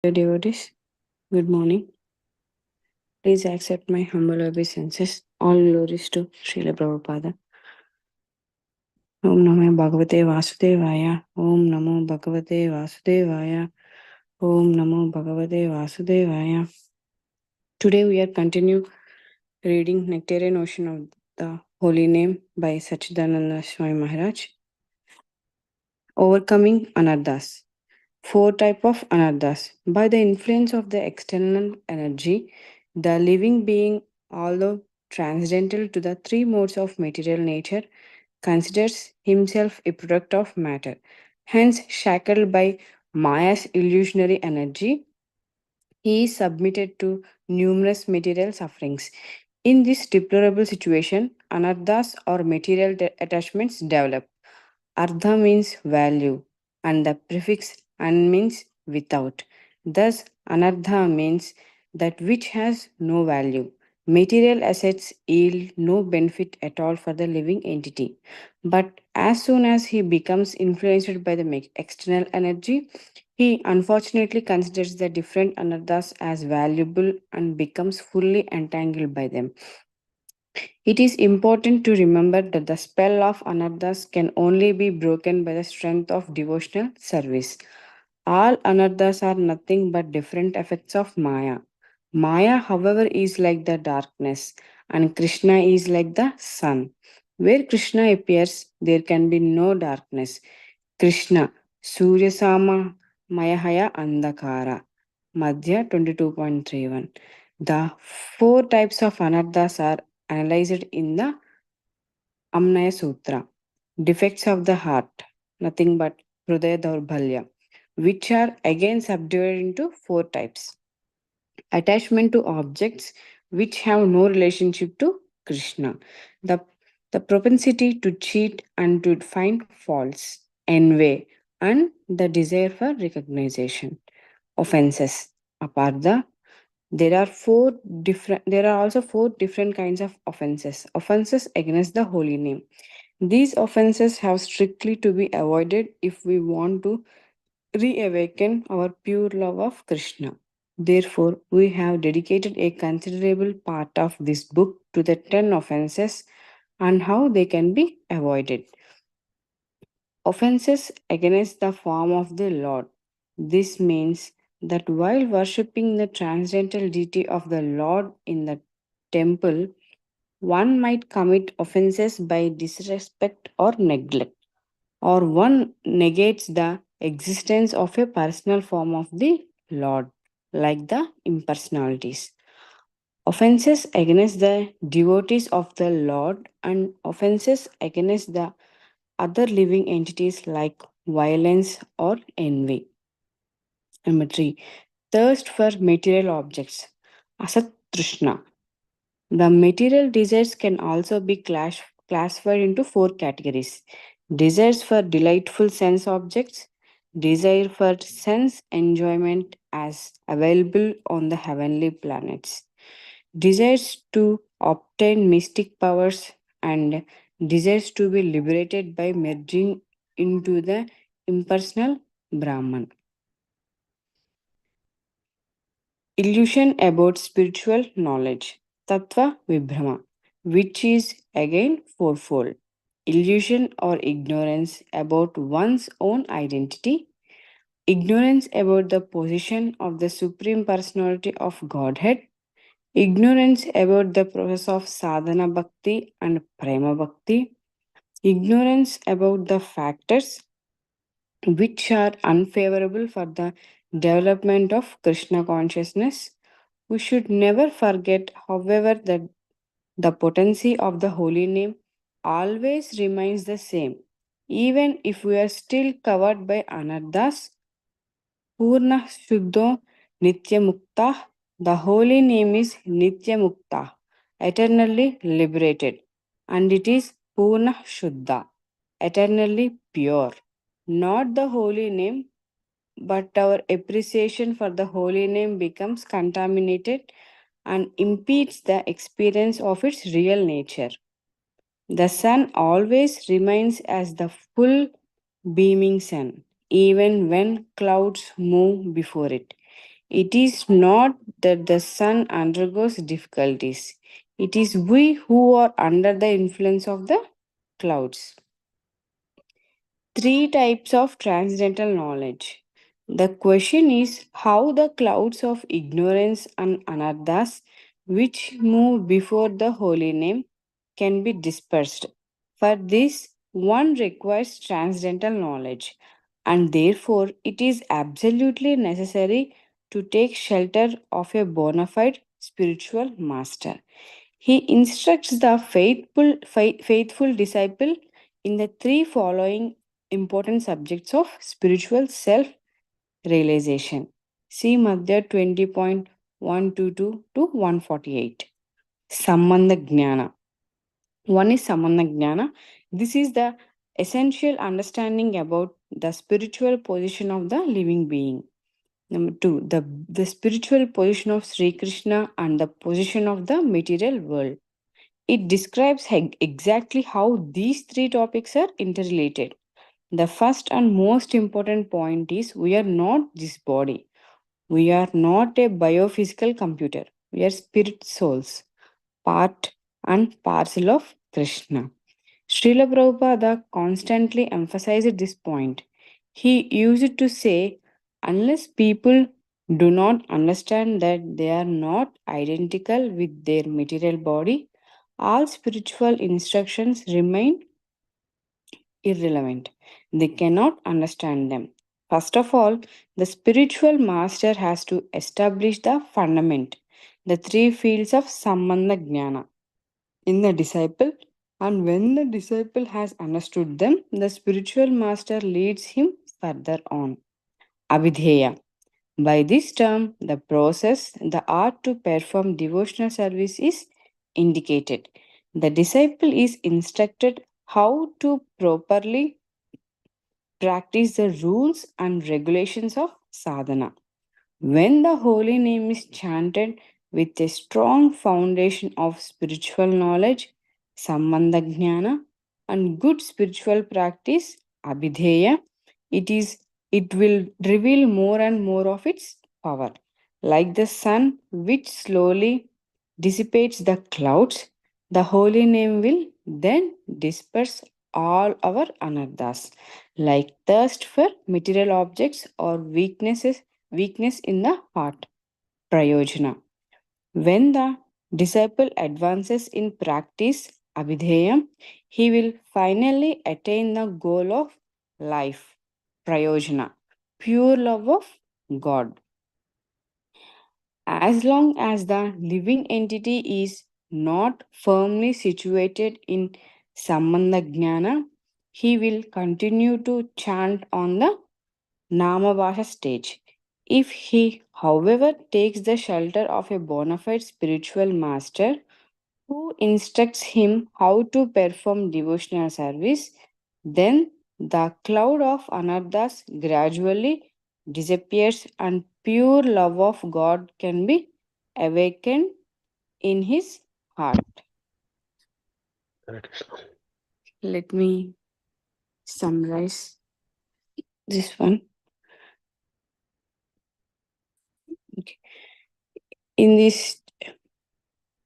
Dear devotees, good morning. Please accept my humble obeisances. All glories to Srila Prabhupada. Om Namo Bhagavate Vasudevaya. Om Namo Bhagavate Vasudevaya. Om Namo Bhagavate Vasudevaya. Today we are continue reading Nectarean Ocean of the Holy Name by Sachidananda Swami Maharaj. Overcoming Anarthas. Four type of anarthas. By the influence of the external energy, the living being, although transcendental to the three modes of material nature, considers himself a product of matter. Hence, shackled by Maya's illusionary energy, he is submitted to numerous material sufferings. In this deplorable situation, anarthas or material attachments develop. Ardha means value, and the prefix an means without. Thus, anardha means that which has no value. Material assets yield no benefit at all for the living entity. But as soon as he becomes influenced by the external energy, he unfortunately considers the different anarthas as valuable and becomes fully entangled by them. It is important to remember that the spell of anarthas can only be broken by the strength of devotional service. All anarthas are nothing but different effects of Maya. Maya, however, is like the darkness, and Krishna is like the sun. Where Krishna appears, there can be no darkness. Krishna, Surya Sama Mayahaya Andakara. Madhya 22.31. The four types of anarthas are analyzed in the Amnaya Sutra. Defects of the heart, nothing but Hrudaya Daurbhalya, which are again subdivided into four types. Attachment to objects which have no relationship to Krishna. The, the propensity to cheat and to find faults, envy, and the desire for recognition. Offenses. Apartha, there are also four different kinds of offenses. Offenses against the holy name. These offenses have strictly to be avoided if we want to reawaken our pure love of Krishna. Therefore, we have dedicated a considerable part of this book to the 10 offenses and how they can be avoided. Offenses against the form of the Lord. This means that while worshipping the transcendental deity of the Lord in the temple, one might commit offenses by disrespect or neglect, or one negates the existence of a personal form of the Lord, like the impersonalities. Offenses against the devotees of the Lord and offenses against the other living entities like violence or envy. Number three, thirst for material objects. Asat Trishna. The material desires can also be classified into four categories: desires for delightful sense objects, desire for sense enjoyment as available on the heavenly planets, desires to obtain mystic powers, and desires to be liberated by merging into the impersonal Brahman. Illusion about spiritual knowledge, Tattva Vibhrama, which is again fourfold. Illusion or ignorance about one's own identity, ignorance about the position of the Supreme Personality of Godhead, ignorance about the process of sadhana bhakti and prema bhakti, ignorance about the factors which are unfavorable for the development of Krishna consciousness. We should never forget, however, that the potency of the holy name always remains the same. Even if we are still covered by anarthas, Purna Shuddho Nitya Mukta, the holy name is Nitya Mukta, eternally liberated, and it is Purna Shuddha, eternally pure. Not the holy name, but our appreciation for the holy name becomes contaminated and impedes the experience of its real nature. The sun always remains as the full beaming sun, even when clouds move before it. It is not that the sun undergoes difficulties. It is we who are under the influence of the clouds. Three types of transcendental knowledge. The question is how the clouds of ignorance and anarthas, which move before the holy name, can be dispersed. For this, one requires transcendental knowledge, and therefore it is absolutely necessary to take shelter of a bona fide spiritual master. He instructs the faithful disciple in the three following important subjects of spiritual self realization. See Madhya 20.122 to 148. Sambandha Jnana. One is Sambandha Jnana. This is the essential understanding about the spiritual position of the living being. Number two, the spiritual position of Sri Krishna and the position of the material world. It describes exactly how these three topics are interrelated. The first and most important point is we are not this body. We are not a biophysical computer. We are spirit souls, part and parcel of Krishna. Srila Prabhupada constantly emphasized this point. He used to say, unless people do not understand that they are not identical with their material body, all spiritual instructions remain irrelevant. They cannot understand them. First of all, the spiritual master has to establish the fundament, the three fields of Sambandha Jnana in the disciple, and when the disciple has understood them, the spiritual master leads him further on. Abhidheya. By this term, the process, the art to perform devotional service is indicated. The disciple is instructed how to properly practice the rules and regulations of sadhana. When the holy name is chanted with a strong foundation of spiritual knowledge, sambandha jnana, and good spiritual practice, abhidheya, it is it will reveal more and more of its power. Like the sun which slowly dissipates the clouds, the holy name will then disperse all our anarthas, like thirst for material objects or weakness in the heart. Prayojana. When the disciple advances in practice, Abhidheya, he will finally attain the goal of life. Prayojana. Pure love of God. As long as the living entity is not firmly situated in Sambandha Jnana, he will continue to chant on the Namabhasha stage. If he, however, takes the shelter of a bona fide spiritual master who instructs him how to perform devotional service, then the cloud of anarthas gradually disappears and pure love of God can be awakened in his heart. Hare Krishna. Let me summarize this one. Okay. In this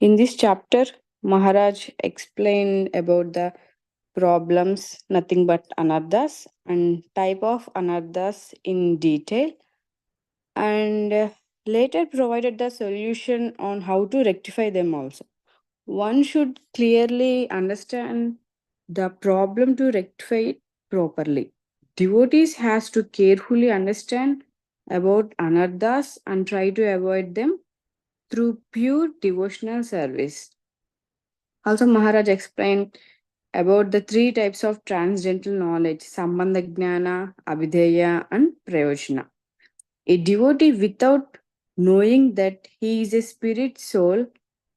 In this chapter, Maharaj explained about the problems, nothing but anarthas, and type of anarthas in detail, and later provided the solution on how to rectify them also. One should clearly understand the problem to rectify it properly. Devotees has to carefully understand about anarthas and try to avoid them through pure devotional service. Also, Maharaj explained about the three types of transcendental knowledge Sambandha Jnana, Abhideya, and Prayojana. A devotee without knowing that he is a spirit soul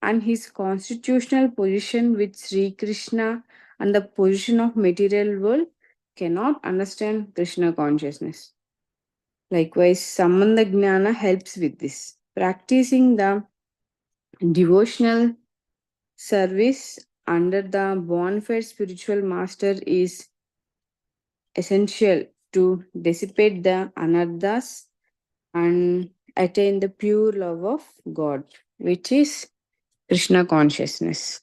and his constitutional position with Sri Krishna and the position of material world cannot understand Krishna consciousness. Likewise, Sambandha Jnana helps with this. Practicing the devotional service under the bonfire spiritual master is essential to dissipate the anarthas and attain the pure love of God, which is Krishna consciousness.